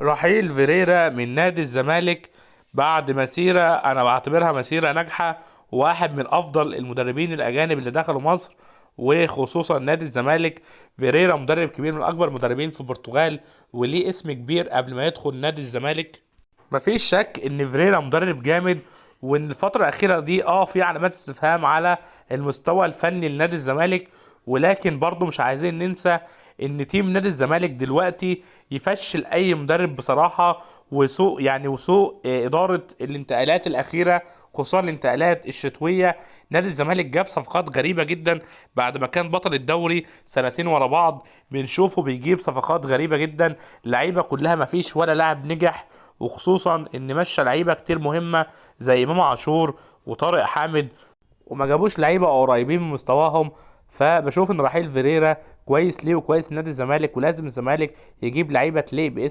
رحيل فيريرا من نادي الزمالك بعد مسيرة أنا بعتبرها مسيرة ناجحة، وواحد من أفضل المدربين الأجانب اللي دخلوا مصر، وخصوصا نادي الزمالك. فيريرا مدرب كبير، من أكبر المدربين في البرتغال، وليه اسم كبير قبل ما يدخل نادي الزمالك. مفيش شك ان فيريرا مدرب جامد، وان الفترة الأخيرة دي في علامات استفهام على المستوى الفني لنادي الزمالك. ولكن برضه مش عايزين ننسى ان تيم نادي الزمالك دلوقتي يفشل اي مدرب بصراحة. وسوء إدارة الانتقالات الأخيرة، خصوصا الانتقالات الشتوية. نادي الزمالك جاب صفقات غريبة جدا بعد ما كان بطل الدوري سنتين ورا بعض. بنشوفه بيجيب صفقات غريبة جدا، لعيبة كلها مفيش ولا لاعب نجح. وخصوصا ان مشى لعيبه كتير مهمه زي امام عاشور وطارق حامد، وما جابوش لعيبه قريبين من مستواهم. فبشوف ان رحيل فيريرا كويس ليه وكويس نادي الزمالك، ولازم الزمالك يجيب لعيبه تليق